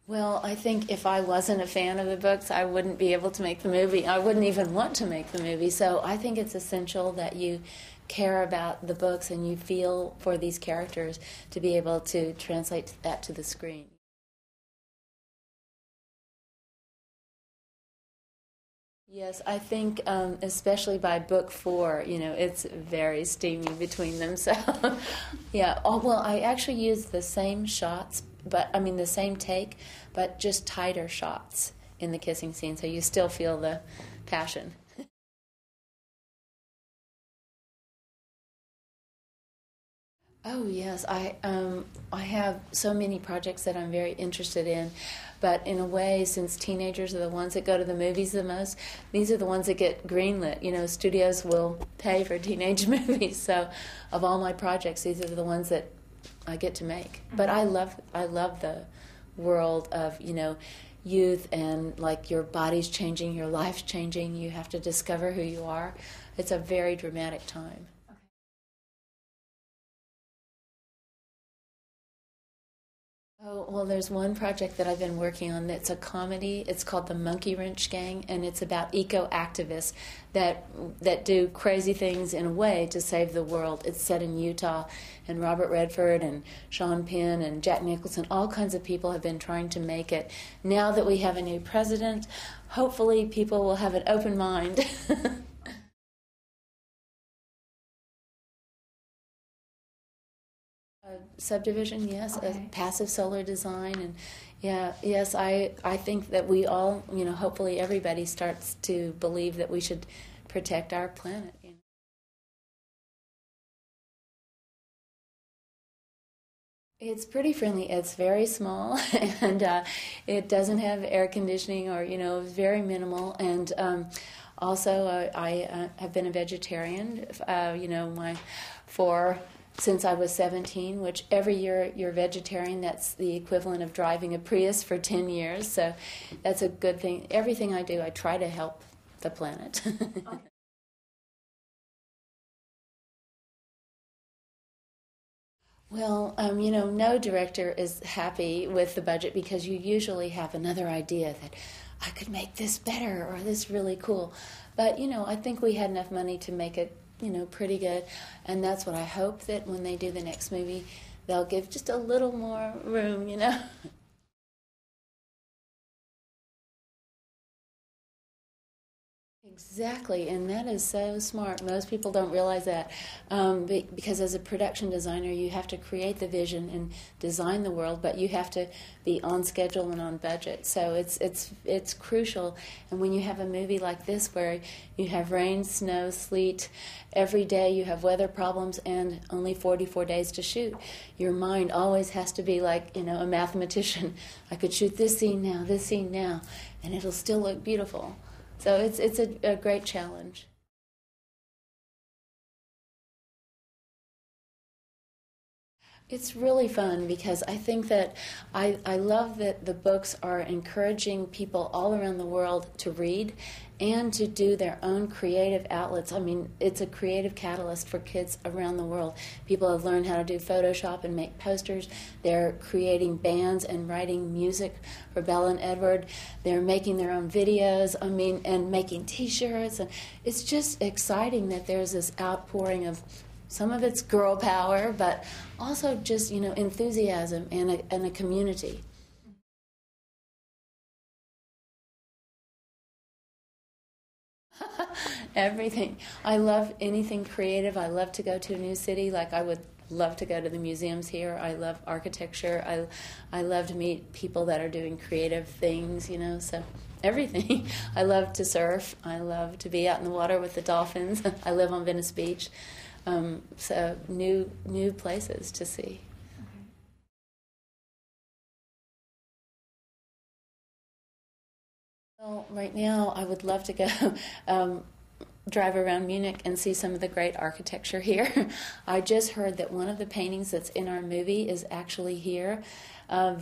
Well, I think if I wasn't a fan of the books, I wouldn't be able to make the movie. I wouldn't even want to make the movie. So I think it's essential that you care about the books and you feel for these characters to be able to translate that to the screen. Yes, I think especially by book 4, it's very steamy between them. So, yeah. Oh, well, I actually used the same shots, but I mean the same take, but just tighter shots in the kissing scene, so you still feel the passion. Oh yes, I have so many projects that I'm very interested in, but in a way, since teenagers are the ones that go to the movies the most, these are the ones that get greenlit. Studios will pay for teenage movies. So, of all my projects, these are the ones that I get to make. But I love the world of youth and like your body's changing, your life's changing. You have to discover who you are. It's a very dramatic time. Oh, well, there's one project that I've been working on that's a comedy. It's called The Monkey Wrench Gang, and it's about eco-activists that do crazy things in a way to save the world. It's set in Utah, and Robert Redford and Sean Penn and Jack Nicholson, all kinds of people have been trying to make it. Now that we have a new president, hopefully people will have an open mind. Subdivision, yes, Okay. passive solar design, and yeah, yes, I think that we all, hopefully everybody starts to believe that we should protect our planet. It's pretty friendly. It's very small, and it doesn't have air conditioning, or it's very minimal. And also, I have been a vegetarian. My for since I was 17, which every year you're vegetarian. That's the equivalent of driving a Prius for 10 years. So that's a good thing. Everything I do, I try to help the planet. Well, no director is happy with the budget because you usually have another idea that I could make this better or this really cool. But, I think we had enough money to make it, pretty good. And that's what I hope, that when they do the next movie, they'll give just a little more room. Exactly, and that is so smart. Most people don't realize that, because as a production designer, you have to create the vision and design the world, but you have to be on schedule and on budget. So it's crucial. And when you have a movie like this, where you have rain, snow, sleet every day, you have weather problems, and only 44 days to shoot, your mind always has to be like a mathematician. I could shoot this scene now, and it'll still look beautiful. So it's a great challenge. It's really fun because I think that I love that the books are encouraging people all around the world to read and to do their own creative outlets. I mean, it's a creative catalyst for kids around the world. People have learned how to do Photoshop and make posters. They're creating bands and writing music for Bella and Edward. They're making their own videos, and making T-shirts. And it's just exciting that there's this outpouring of, some of it's girl power, but also just, enthusiasm and a community. Everything. I love anything creative. I love to go to a new city. Like, I would love to go to the museums here. I love architecture. I love to meet people that are doing creative things, so everything. I love to surf. I love to be out in the water with the dolphins. I live on Venice Beach. So new places to see. Well, right now I would love to go drive around Munich and see some of the great architecture here. I just heard that one of the paintings that's in our movie is actually here. A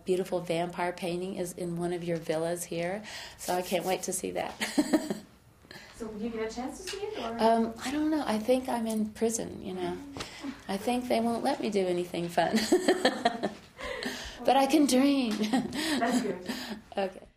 beautiful vampire painting is in one of your villas here. So I can't wait to see that. So will you get a chance to see it? Or? I don't know. I think I'm in prison, I think they won't let me do anything fun. But I can dream. That's good. Okay.